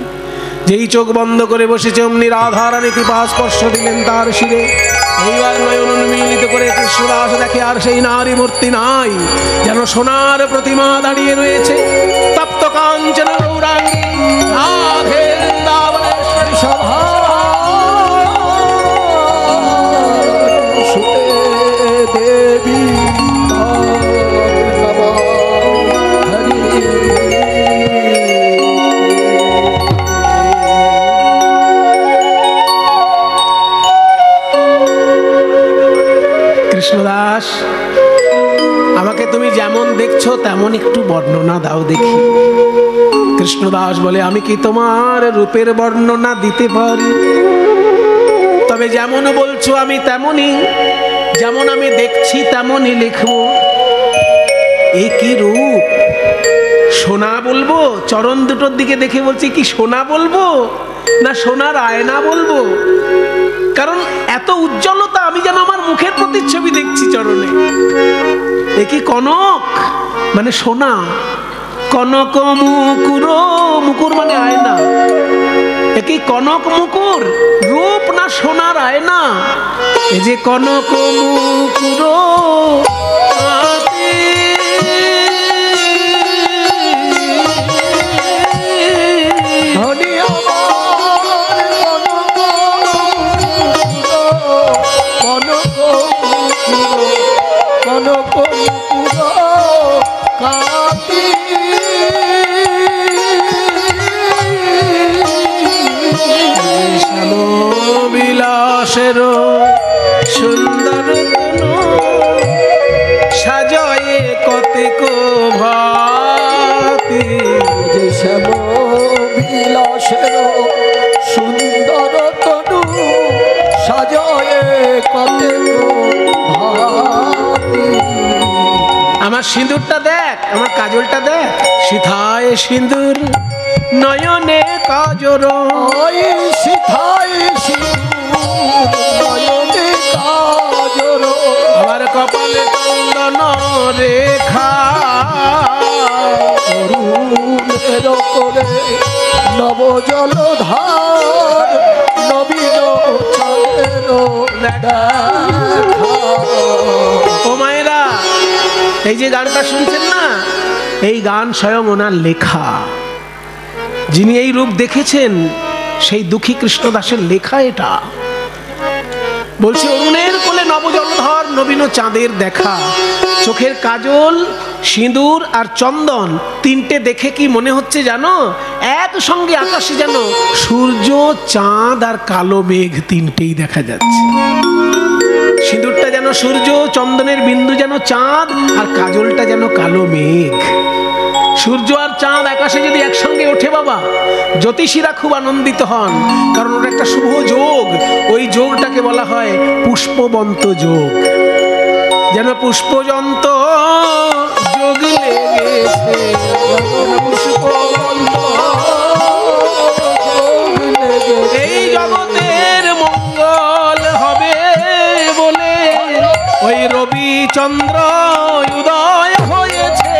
যেই চোখ বন্ধ করে বসেছে অমনি রাধা রানী কৃপা স্পর্শ দিলেন তার শিরে। এইবার নয়ন উন্মিলিত করে কৃষ্ণদাস দেখে আর সেই নারী মূর্তি নাই, যেন সোনার প্রতিমা দাঁড়িয়ে রয়েছে। তপ্ত কাঞ্চন গৌরাঙ্গী রাধে বৃন্দাবনেশ্বরী সভা দেবী কৃষ্ণদাস আমাকে তুমি যেমন দেখছো তেমন একটু বর্ণনা দাও দেখি। কৃষ্ণদাস বলে আমি কি তোমার রূপের বর্ণনা দিতে পারি? তবে যেমন বলছো আমি তেমনই, যেমন আমি দেখছি তেমনই লিখবো। এই কি রূপ! সোনা বলবো? চরণ দুটোর দিকে দেখে বলছি কি সোনা বলবো না সোনার আয়না বলবো? কারণ এত উজ্জ্বলতা, আমি যেন আমার মুখের প্রতিচ্ছবি দেখছি চরণে। এ কি কনক মানে সোনা, কনক মুকুর, মুকুর মানে আয়না। এ কি কনক মুকুর রূপ না সোনার আয়না? এই যে কনক মুকুর বিলাসের সুন্দর সাজয়ে কতেক ভাতি। শ্যাম বিলাসের সুন্দর তনু সাজয়ে কতেক ভাতি। আমার সিঁদুরটা দেখ, আমার কাজলটা দেখ, সিথায় সিঁদুর নয়নে কাজর, ওই সিথায় সিঁদুর নয়নে কাজর। আমার কপালে চন্দন রেখা, অরুণের করে নব জলধার নবীন চাঁদের দেখা। ও মায়েরা, এই যে গানটা শুনছেন না, এই গান স্বয়ং ওনার লেখা। যিনি এই রূপ দেখেছেন সেই দুঃখী কৃষ্ণদাসের লেখা এটা। বলছে অরুণের কোলে নবজলধর নবীন চাঁদের দেখা, চোখের কাজল সিঁদুর আর চন্দন তিনটে দেখে কি মনে হচ্ছে জানো? একসঙ্গে আকাশে যেন সূর্য, চাঁদ আর কালো মেঘ তিনটেই দেখা যাচ্ছে। সিঁদুরটা যেন সূর্য, চন্দনের বিন্দু যেন চাঁদ, আর কাজলটা যেন কালো মেঘ। সূর্য আর চাঁদ আকাশে যদি একসঙ্গে ওঠে বাবা, জ্যোতিষীরা খুব আনন্দিত হন, কারণ ওর একটা শুভ যোগ। ওই যোগটাকে বলা হয় পুষ্পবন্ত যোগ। যেন পুষ্পজন্ত যোগ লেগেছে, পুষ্পবন্ত এই জগতের মঙ্গল হবে বলে ওই রবি চন্দ্র উদয় হয়েছে।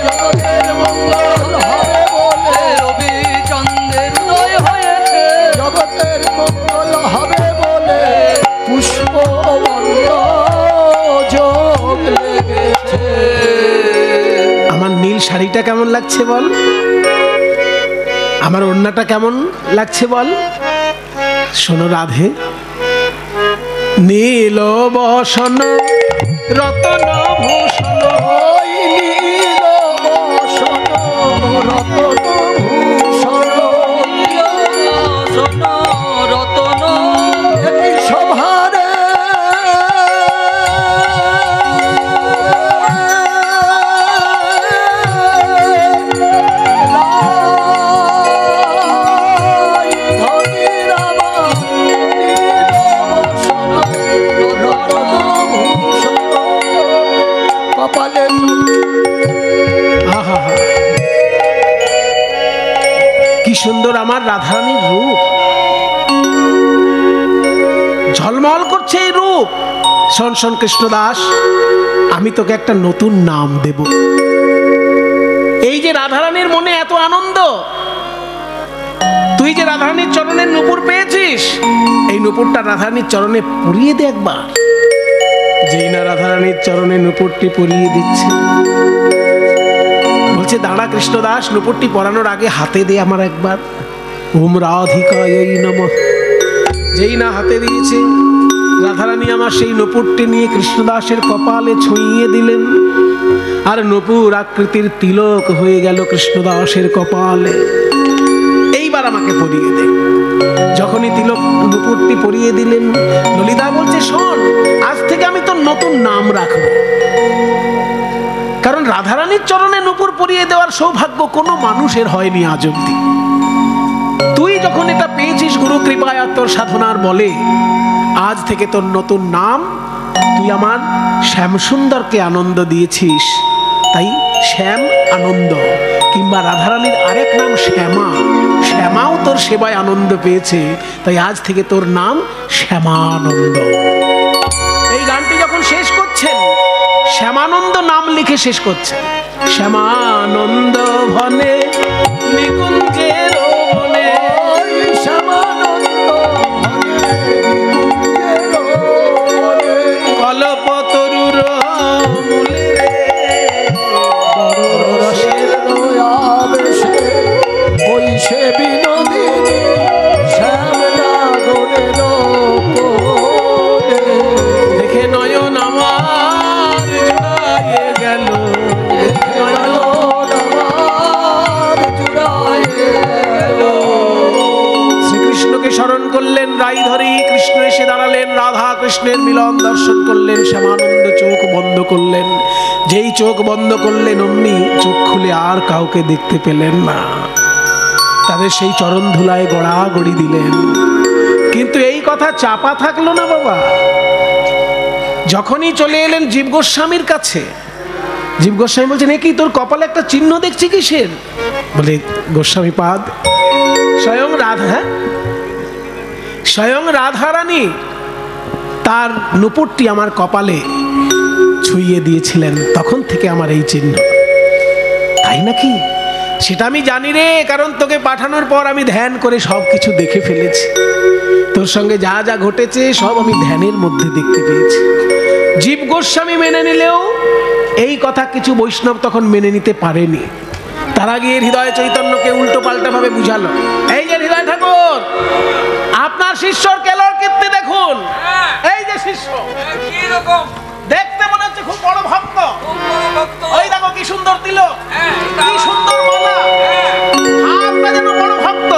জগতের মঙ্গল হবে বলে রবি চন্দ্রের উদয় হয়েছে। জগতের মঙ্গল হবে বলে পুষ্পবন্ত যোগ লেগেছে। আমার নীল শাড়িটা কেমন লাগছে বল? আমার ওড়নাটা কেমন লাগছে বল? শোনো রাধে, নীল বসন রতন ভূষণ, ওই নীল বসন রতন ভূষণ, বসন রতন এই সভারে কি সুন্দর আমার রাধারানীর রূপ, ঝলমল করছে এই রূপ। শোন শোন কৃষ্ণদাস, আমি তোকে একটা নতুন নাম দেব। এই যে রাধারানীর মনে এত আনন্দ, তুই যে রাধারানীর চরণের নূপুর পেয়েছিস, এই নূপুরটা রাধারানীর চরণে পরিয়ে দে একবার। যেই না রাধারানীর চরণে নূপুরটি পরিয়ে দিচ্ছে, বলছে দাঁড়া কৃষ্ণদাস, নূপুরটি পরানোর আগে হাতে দে আমার একবার। ওম রাধিকায় নমঃ। যেই না হাতে দিয়েছে, রাধারানী আমার সেই নূপুরটি নিয়ে কৃষ্ণদাসের কপালে ছুঁইয়ে দিলেন, আর নূপুর আকৃতির তিলক হয়ে গেল কৃষ্ণদাসের কপালে। এইবার আমাকে পরিয়ে দে। যখনই তিলক নূপুরটি পরিয়ে দিলেন, ললিতা বলছে শোন, আজ থেকে আমি তোর নতুন নাম রাখবো। কারণ রাধারানীর চরণে নূপুর পরিয়ে দেওয়ার সৌভাগ্য কোনো মানুষের হয়নি আজ অব্দি। তুই যখন এটা পেয়েছিস গুরু কৃপায় আর তোর সাধনার বলে, আজ থেকে তোর নতুন নাম, তুই আমার শ্যামসুন্দরকে আনন্দ দিয়েছিস, তাই শ্যাম আনন্দ। কিংবা রাধারানীর আরেক নাম শ্যামা, শ্যামাও তোর সেবায় আনন্দ পেয়েছে, তাই আজ থেকে তোর নাম শ্যামানন্দ। এই গানটি যখন শেষ করছেন, শ্যামানন্দ নাম লিখে শেষ করছেন। শ্যামানন্দ ভনে নিকুঞ্জের বনে, শ্যামানন্দ কল্পতরুর মূলে রসের দয়াবেশে ওই সে বিনোদিনী শ্যামনাগরের কোলে, দেখে নয়ন আমার জুড়ায়ে গেল, শ্রীকৃষ্ণকে স্মরণ করলেন, রাই ধরি কৃষ্ণ এসে দাঁড়ালেন, রাধা কৃষ্ণের মিলন দর্শন করলেন, শ্যামানন্দ চোখ বন্ধ করলেন। যেই চোখ বন্ধ করলেন, অমনি চোখ খুলে আর কাউকে দেখতে পেলেন না। তাদের সেই চরণ ধুলায় গড়াগড়ি দিলেন। কিন্তু এই কথা চাপা থাকলো না বাবা। যখনই চলে এলেন জীব গোস্বামীর কাছে, জীব গোস্বামী বলছেন, এ কি তোর কপালে একটা চিহ্ন দেখছি কিসের? বলে গোস্বামী পাদ, স্বয়ং রাধা, স্বয়ং রাধারানী তার নূপুরটি আমার কপালে ছুঁয়ে দিয়েছিলেন, তখন থেকে আমার এই চিহ্ন। তাই নাকি? সেটা আমি জানি রে, কারণ তোকে পাঠানোর পর আমি ধ্যান করে সব কিছু দেখে ফেলেছি। তোর সঙ্গে যা যা ঘটেছে সব আমি ধ্যানের মধ্যে দেখতে পেয়েছি। জীব গোস্বামী মেনে নিলেও এই কথা কিছু বৈষ্ণব তখন মেনে নিতে পারেনি। তারা গিয়ে হৃদয় চৈতন্যকে উল্টো পাল্টা ভাবে বুঝালো, এই যে হৃদয় ঠাকুর, আপনার শিষ্যর কেলর কীর্তি দেখুন। এই যে শিষ্য, দেখতে মনে হচ্ছে খুব বড় ভক্ত, ওই দেখো কি সুন্দর তিলক, কি সুন্দর মালা, হাতটা যেন বড় ভক্ত।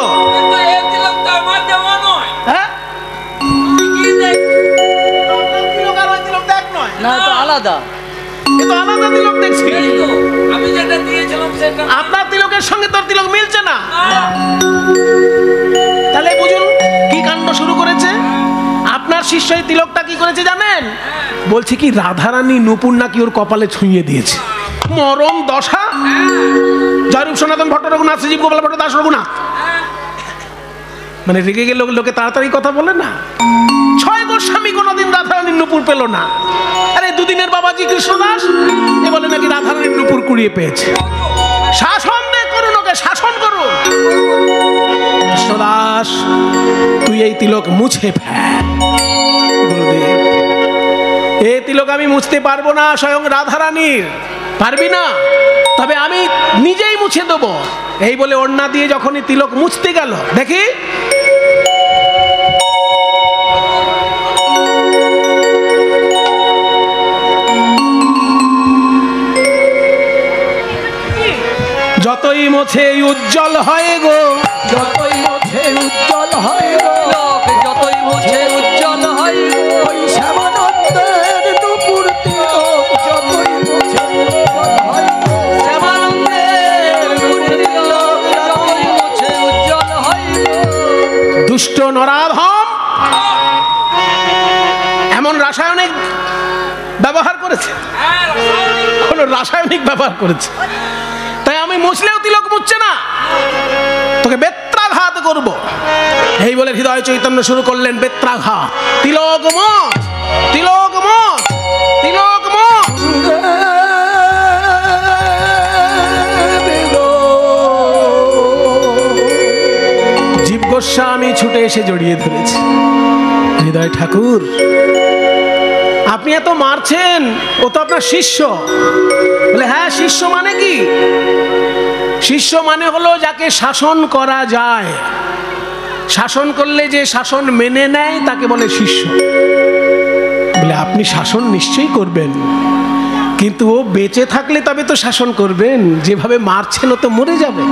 হ্যাঁ, তিলক আর ওই তিলক দেখ নয়, না তো আলাদা, এ তো আলাদা তিলক দেখছি। আমি যেটা দিয়েছিলাম সেটা আপনার তিলকের সঙ্গে তোর তিলক মিলছে না। তাহলে বুঝুন কি কাণ্ড শুরু করেছে। আপনার শিষ্য এই তিলকটা কি করেছে জানেন? বলছে কি রাধারানী নূপুর নাকি ওর কপালে ছুঁয়ে দিয়েছে। মরম দশা। জয়রূপ সনাতন ভট্ট রঘুনাথ, শ্রীজীব গোপাল ভট্ট দাস রঘুনাথ, মানে রেগে গেলে লোকে তাড়াতাড়ি কথা বলে না। 6 গোস্বামী কোনোদিন রাধারানীর নূপুর পেল না। আরে দুদিনের বাবাজি কৃষ্ণদাস এ বলে নাকি রাধারানীর নূপুর কুড়িয়ে পেয়েছে। শাসন দে করুন, ওকে শাসন করুন। কৃষ্ণদাস তুই এই তিলক মুছে ফেল। গুরুদেব, এই তিলক আমি মুছতে পারবো না, স্বয়ং রাধারানীর। পারবি না? তবে আমি নিজেই মুছে দেবো। এই বলে ওড়না দিয়ে যখনই তিলক মুছতে গেল, দেখি যতই মোছে উজ্জ্বল হয় গো, যতই মোছে উজ্জ্বল হয় গো, তিলক যতই মোছে উজ্জ্বল হয় ওই শ্যামানন্দের নুপুর তিলক যতই মোছে উজ্জ্বল হয় গো, শ্যামানন্দের নুপুর তিলক যতই মোছে উজ্জ্বল হয় দুষ্ট নরাধম এমন রাসায়নিক ব্যবহার করেছে, কোন রাসায়নিক ব্যবহার করেছে, তাই আমি মুছলেও তিলক মুছছে না, তোকে বেত্রাঘাত করব। এই বলে হৃদয় চৈতন্য শুরু করলেন বেত্রাঘাত। তিলক মোছ, তিলক মোছ, তিলক মোছ। জীব গোস্বামী ছুটে এসে জড়িয়ে ধরেছে। হৃদয় ঠাকুর, আপনি এত মারছেন, ও তো আপনার শিষ্য। বলে হ্যাঁ, শিষ্য মানে কি? শিষ্য মানে হলো যাকে শাসন করা যায়, শাসন করলে যে শাসন মেনে নেয় তাকে বলে শিষ্য। বলে আপনি শাসন নিশ্চয়ই করবেন, কিন্তু ও বেঁচে থাকলে তবে তো শাসন করবেন, যেভাবে মারছেন ও তো মরে যাবে।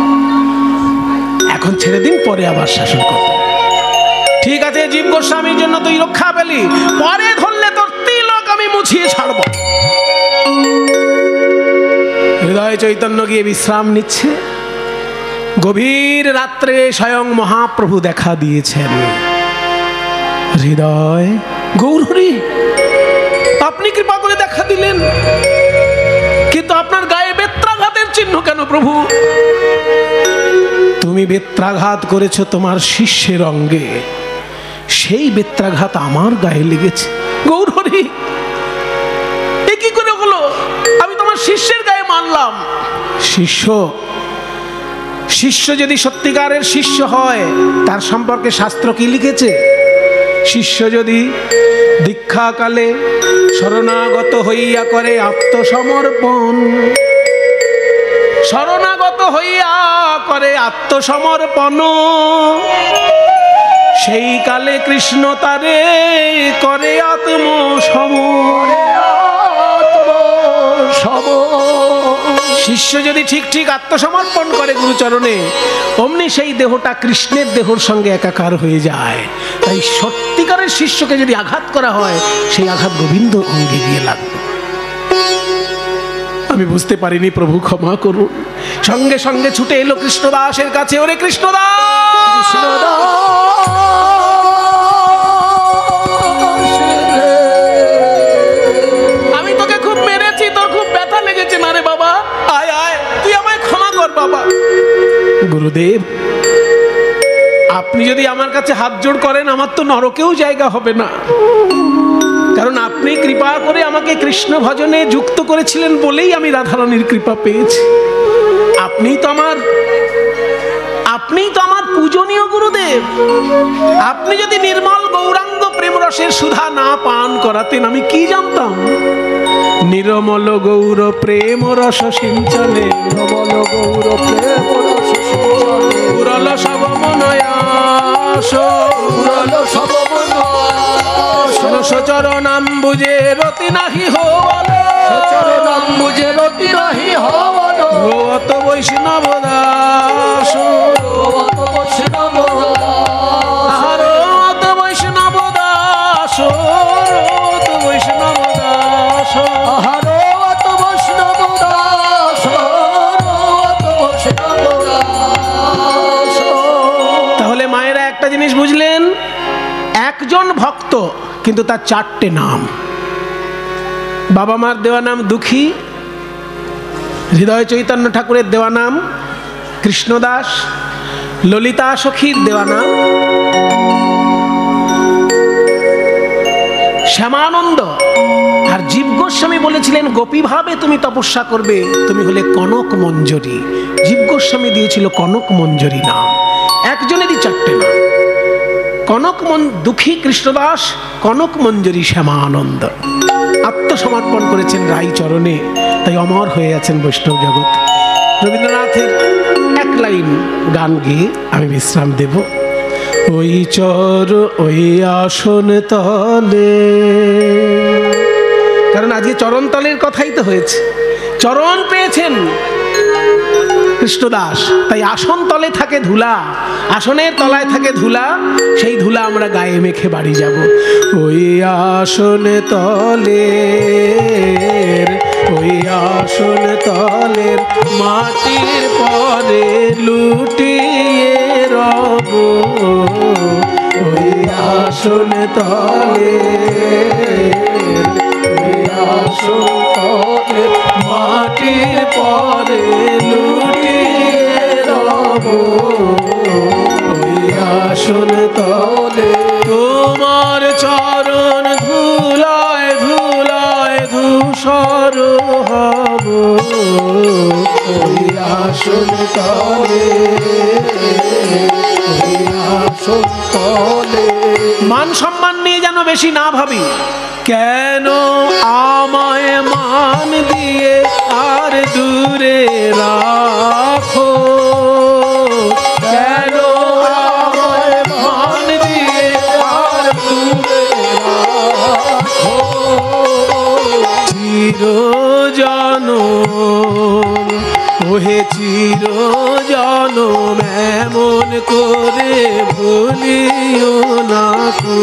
এখন ছেড়ে দিন, পরে আবার শাসন করবেন। ঠিক আছে, জীব গোস্বামীর জন্য তুই রক্ষা পেলি, পরে ধরলে তোর তিলক আমি মুছিয়ে ছাড়ব। হৃদয় চৈতন্য গিয়ে বিশ্রাম নিচ্ছে। গভীর রাত্রে স্বয়ং মহাপ্রভু দেখা দিয়েছেন। হৃদয়, গৌরহরি, আপনি কৃপা করে দেখা দিলেন, কিন্তু আপনার গায়ে বেত্রাঘাতের চিহ্ন কেন প্রভু? তুমি বেত্রাঘাত করেছ তোমার শিষ্যের অঙ্গে, সেই বেত্রাঘাত আমার গায়ে লেগেছে। গৌরহরি, এ কি করে হলো? আমি তোমার শিষ্যের গায়ে মানলাম। শিষ্য, শিষ্য যদি সত্যিকারের শিষ্য হয়, তার সম্পর্কে শাস্ত্র কি লিখেছে? শিষ্য যদি দীক্ষাকালে শরণাগত হইয়া করে আত্মসমর্পণ, শরণাগত হইয়া করে আত্মসমর্পণ, সেই কালে কৃষ্ণ তারে করে আত্মসম। শিষ্য যদি ঠিক ঠিক আত্মসমর্পণ করে গুরুচরণে, অমনি সেই দেহটা কৃষ্ণের দেহর সঙ্গে একাকার হয়ে যায়। তাই সত্যিকারের শিষ্যকে যদি আঘাত করা হয়, সেই আঘাত গোবিন্দ অঙ্গে গিয়ে লাগবে। আমি বুঝতে পারিনি, প্রভু ক্ষমা করুন। সঙ্গে সঙ্গে ছুটে এলো কৃষ্ণদাসের কাছে। ওরে কৃষ্ণদাস, আমি তোকে খুব মেরেছি, তোর খুব ব্যথা লেগেছে না রে বাবা? আয় আয়, তুই আমায় ক্ষমা কর বাবা। গুরুদেব, আপনি যদি আমার কাছে হাত জোড় করেন, আমার তো নরকেও জায়গা হবে না, কারণ আপনি কৃপা করে আমাকে কৃষ্ণ ভজনে যুক্ত করেছিলেন বলেই আমি রাধারানীর কৃপা পেয়েছি। আপনিই তো আমার পূজনীয় গুরুদেব। আপনি যদি নির্মল গৌরাঙ্গ প্রেম রসের সুধা না পান করাতেন, আমি কি জানতাম? নির্মল গৌর প্রেম রস সিঞ্চনে, নির্মল গৌর প্রেম রস সিঞ্চনে, পুরল সব মনয়াস, পুরল সব মনয়াস, সচরণাম্বুজে রতি নাহি হওয়ালো, সচরণাম্বুজে রতি নাহি হওয়ালো, রত বৈষ্ণব দাস, রত বৈষ্ণব দাস, রত বৈষ্ণব দাস, রত বৈষ্ণব দাস, রত বৈষ্ণব দাস, রত বৈষ্ণব দাস। তাহলে মায়েরা একটা জিনিস বুঝলেন, একজন ভক্ত কিন্তু তার চারটে নাম। বাবা মার দেওয়া নাম দুঃখী, হৃদয় চৈতন্য ঠাকুরের দেওয়া নাম কৃষ্ণদাস, ললিতা সখীর দেওয়া নাম শ্যামানন্দ, আর জীব গোস্বামী বলেছিলেন গোপীভাবে তুমি তপস্যা করবে, তুমি হলে কনক মঞ্জরী। জীব গোস্বামী দিয়েছিল কনক মঞ্জরী নাম। একজনেরই চারটে নাম, কনক দুঃখী কৃষ্ণদাস, কনক মঞ্জরী শ্যামানন্দ। আত্মসমর্পণ করেছেন রাই চরণে, তাই অমর হয়ে আছেন বৈষ্ণব জগৎ। রবীন্দ্রনাথের এক লাইন গান গেয়ে আমি বিশ্রাম দেব। ওই চর ওই আসন তলে, কারণ আজকে চরণ তলের কথাই তো হয়েছে। চরণ পেয়েছেন, কৃষ্ণদাস। তাই আসন তলে থাকে ধুলা, আসনের তলায় থাকে ধুলা, সেই ধুলা আমরা গায়ে মেখে বাড়ি যাব। ওই আসন তলের, ওই আসন তলের মাটির পরে লুটিয়ে রব। ওই আসন তলের, ওই আসন তলের মাটির পরে লুটিয়ে রব। ওই আসন তলে তোমার চরণ ধুলায় ধুলায় ধূসর হব। ওই আসন তলে, ওই আসন তলে। মান সম্মান নিয়ে যেন বেশি না ভাবি। কেন আমায় মান দিয়ে আর দূরে রাখো, কেন আমায় মান দিয়ে আর দূরে রাখো। চিরজনম ওহে চিরজনম এমন করে ভুলিও না কো।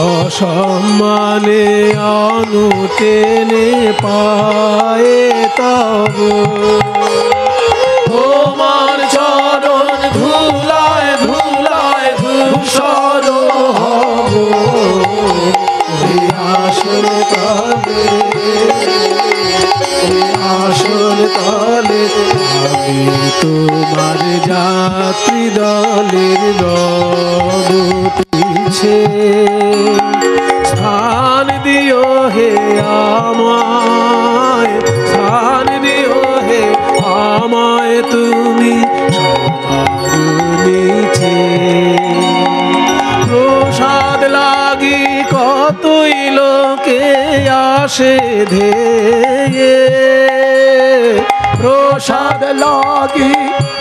অসম্মানে অনুটেনে পায়ে তব তোমার চরণ ধুলায় ধুলায় ধূসর হব। ওই আসন তলে, ওই আসন তলে আমি তোমার যাত্রী দলের রব পিছে। স্থান দিও হে আমায়, স্থান দিও হে আমায় তুমি সবার নিচে। প্রসাদ লাগি কতই লোকে আসে ধেয়ে, প্রসাদ লাগি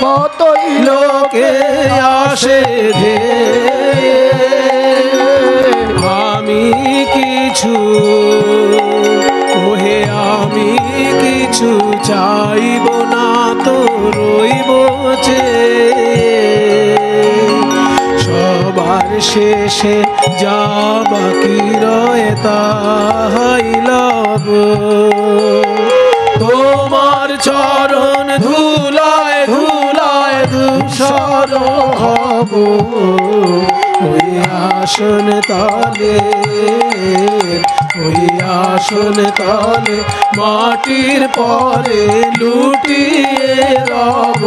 কতই লোকে আসে ধেয়ে। আমি কিছু ওহে আমি কিছু চাইব না তো রইব চেয়ে। সবার শেষে যা বাকি রয়ে তাহাই লব। তোমার চরণ ধুলায় ধুলায় ধূসর হব। ওই আসন তলে, ওই আসন তলে মাটির পরে লুটিয়ে রব।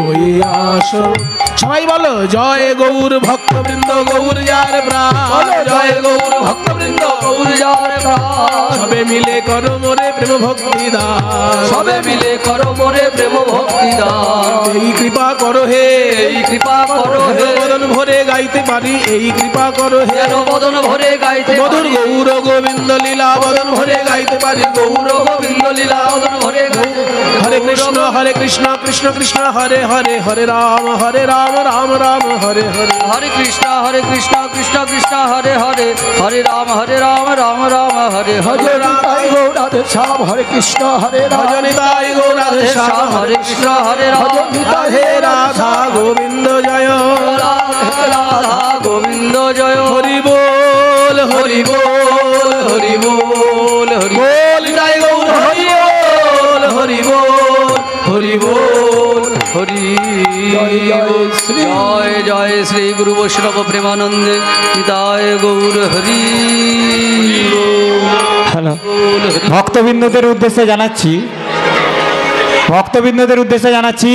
ওই আসন। সবাই বলো জয় গৌর ভক্তবৃন্দ গৌর যার প্রাণ, জয় গৌর ভক্তবৃন্দ গৌর যার প্রাণ। সবে মিলে করো মোরে প্রেম ভক্তি দান, সবে মিলে করো মোরে প্রেম ভক্তি দান। এই কৃপা করো হে, এই কৃপা করো হে, বদন ভরে গাইতে পারি এই কৃপা করো হে। যেন বদন ভরে গাইতে মধুর পারি গৌর গোবিন্দ লীলা বদন ভরে গাইতে পারি গৌর গোবিন্দ লীলা বদন ভরে গাইতে পারি। হরে কৃষ্ণ কৃষ্ণ কৃষ্ণ হরে হরে, হরে রাম রাম রাম হরে হরে। হরে কৃষ্ণ কৃষ্ণ কৃষ্ণ হরে হরে, হরে রাম রাম রাম হরে হরে। নিতাই গৌর রাধে শ্যাম হরে কৃষ্ণ হরে রাম, ভজনিতাই গৌর রাধে শ্যাম হরে কৃষ্ণ হরে রাম, রাধে রাধা গোবিন্দ জয়, রাধা গোবিন্দ জয়। হরি বল হরি বল হরি বল হরি বল জয় গৌর হরি বল হরি বল হরি বল হরি জয় জয় শ্রী গুরু বৈষ্ণব প্রেমানন্দে নিতায় গৌর হরি হ্যালো, বল হরি। ভক্তবৃন্দদের উদ্দেশ্যে জানাচ্ছি, ভক্তবৃন্দদের উদ্দেশ্যে জানাচ্ছি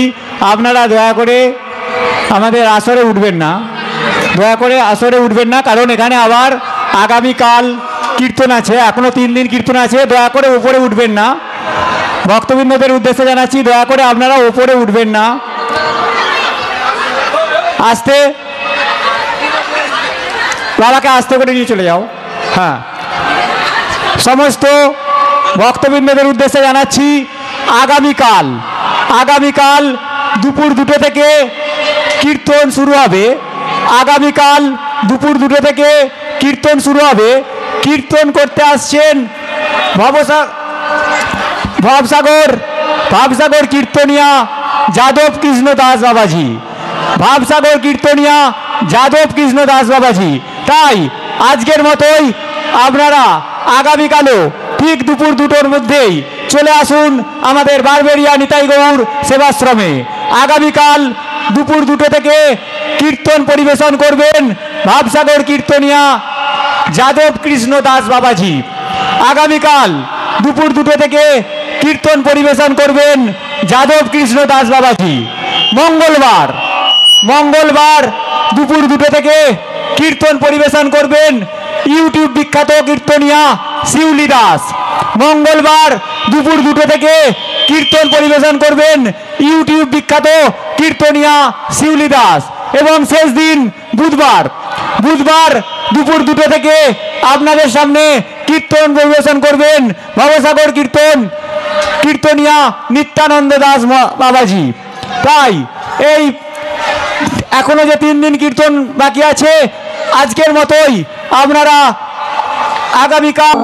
আপনারা দয়া করে আমাদের আসরে উঠবেন না, দয়া করে আসরে উঠবেন না, কারণ এখানে আবার আগামীকাল কীর্তন আছে, এখনও 3 দিন কীর্তন আছে। দয়া করে উপরে উঠবেন না, ভক্তবৃন্দদের উদ্দেশ্যে জানাচ্ছি দয়া করে আপনারা উপরে উঠবেন না। আস্তে বাবাকে আস্তে করে নিয়ে চলে যাও। হ্যাঁ, সমস্ত ভক্তবৃন্দদের উদ্দেশ্যে জানাচ্ছি আগামীকাল দুপুর 2টো থেকে কীর্তন শুরু হবে। আগামীকাল দুপুর 2টো থেকে কীর্তন শুরু হবে। কীর্তন করতে আসছেন ভবসাগর ভাবসাগর কীর্তনিয়া যাদব কৃষ্ণ দাস বাবাজি, ভাবসাগর কীর্তনিয়া যাদব কৃষ্ণ দাস বাবাজি। তাই আজকের মতোই আপনারা আগামীকালও ঠিক দুপুর 2টোর মধ্যেই চলে আসুন আমাদের বারবেরিয়া নিতাই গৌর সেবাশ্রমে। আগামীকাল দুপুর 2টো থেকে কীর্তন পরিবেশন করবেন ভাবসাগর কীর্তনিয়া যাদব কৃষ্ণ দাস বাবাজি। আগামীকাল দুপুর 2টো থেকে কীর্তন পরিবেশন করবেন যাদব কৃষ্ণ দাস বাবাজি। মঙ্গলবার দুপুর 2টো থেকে কীর্তন পরিবেশন করবেন ইউটিউব বিখ্যাত কীর্তনিয়া শিউলি দাস। মঙ্গলবার দুপুর 2টো থেকে কীর্তন পরিবেশন করবেন ইউটিউব বিখ্যাত কীর্তনিয়া শিউলি দাস। এবং শেষ দিন বুধবার দুপুর 2টো থেকে আপনাদের সামনে কীর্তন পরিবেশন করবেন ভবসাগর কীর্তনিয়া নিত্যানন্দ দাস বাবাজি। তাই এই এখনো যে 3 দিন কীর্তন বাকি আছে, আজকের মতোই আপনারা আগামীকাল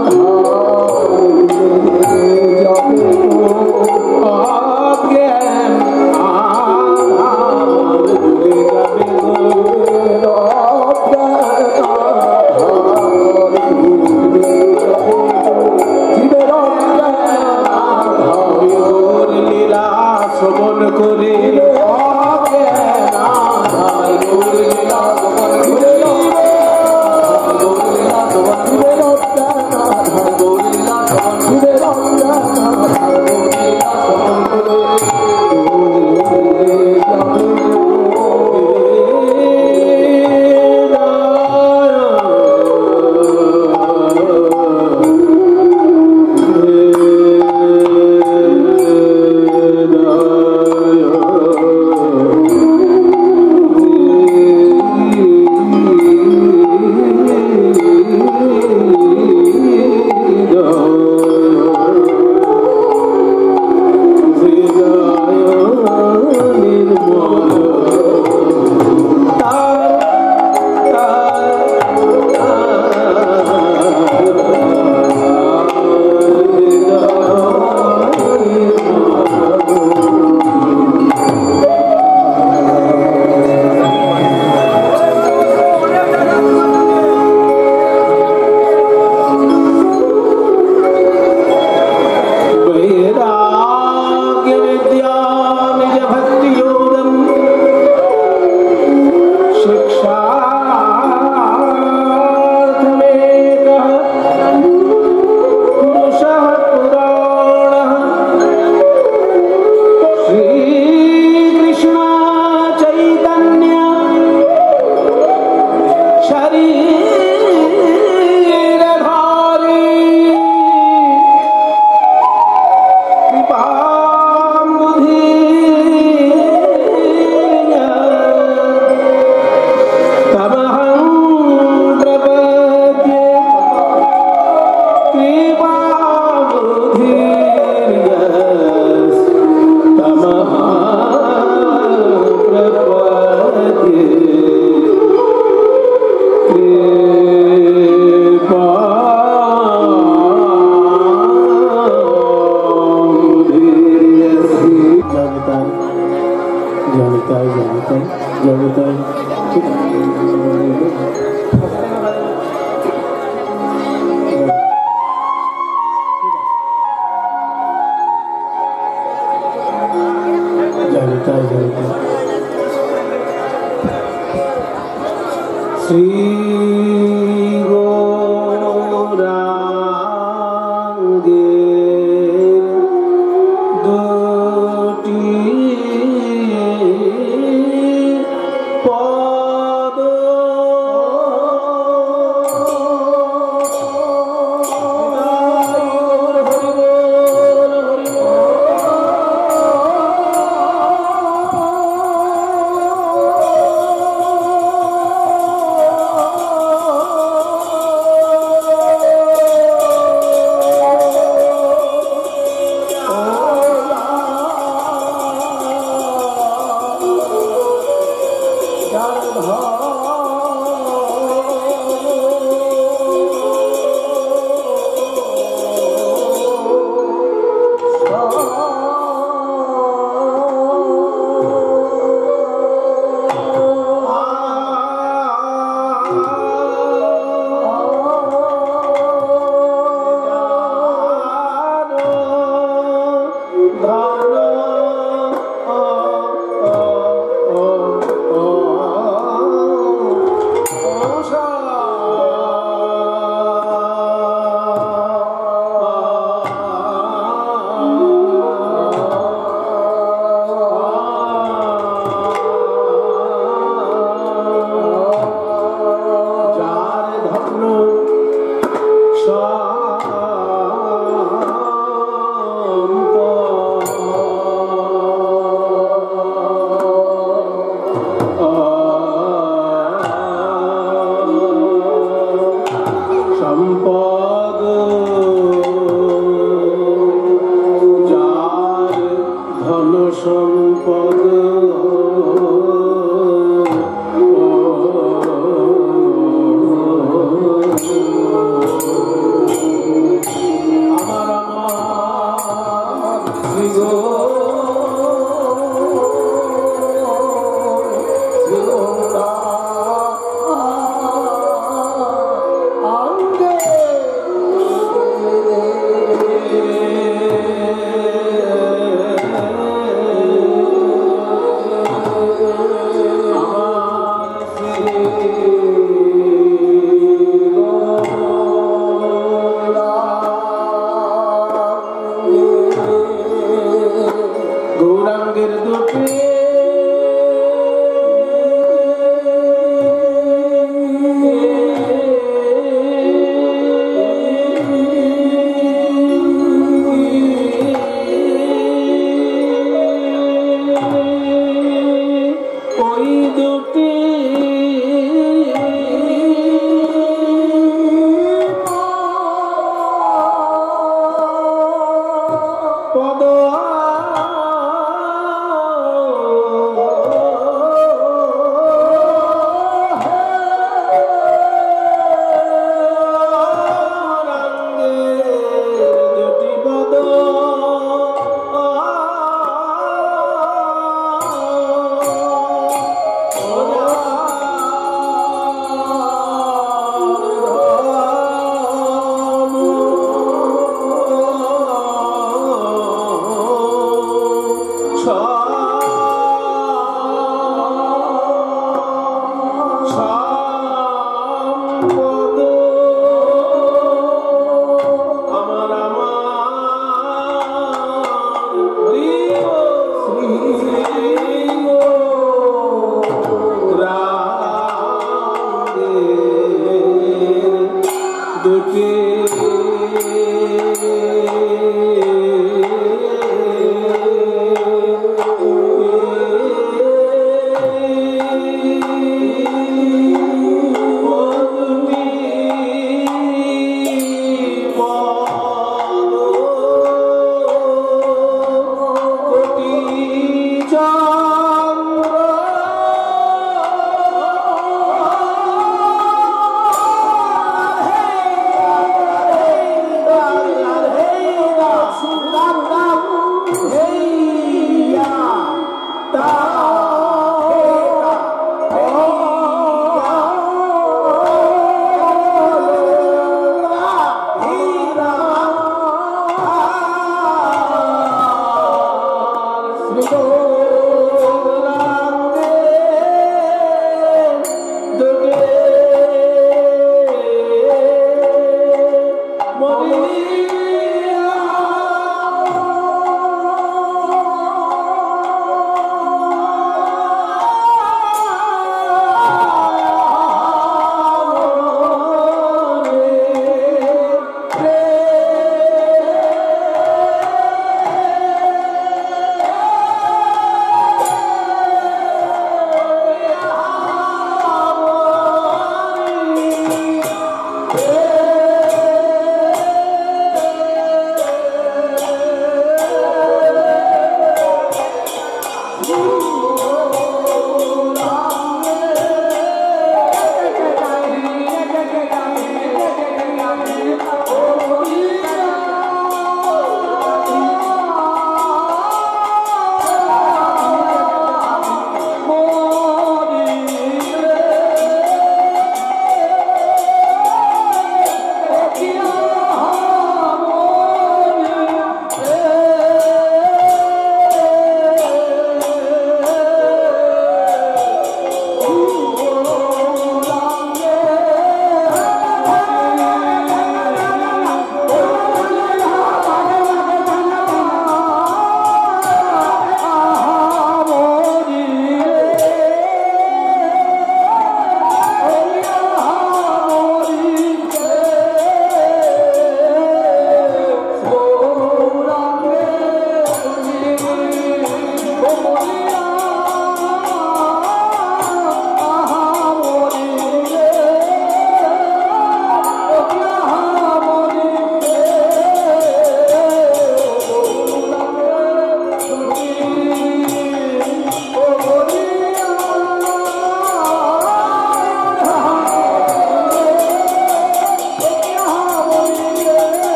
দুটি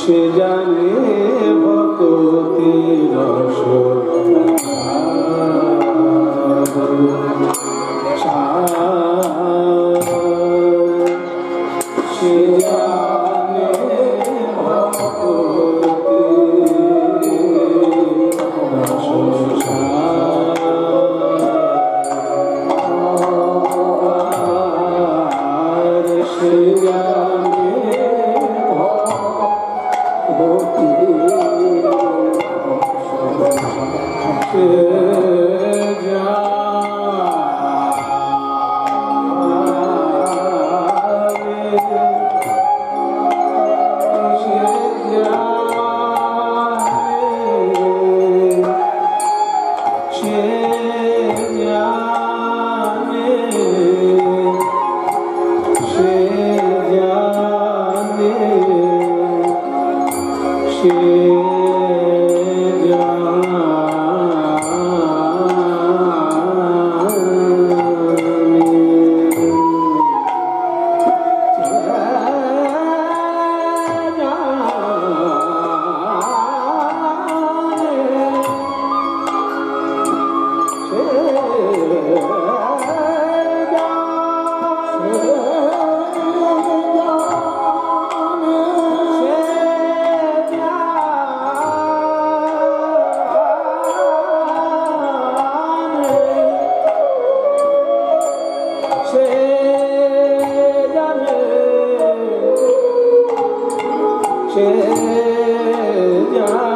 সে জানে ভক্ত Yeah.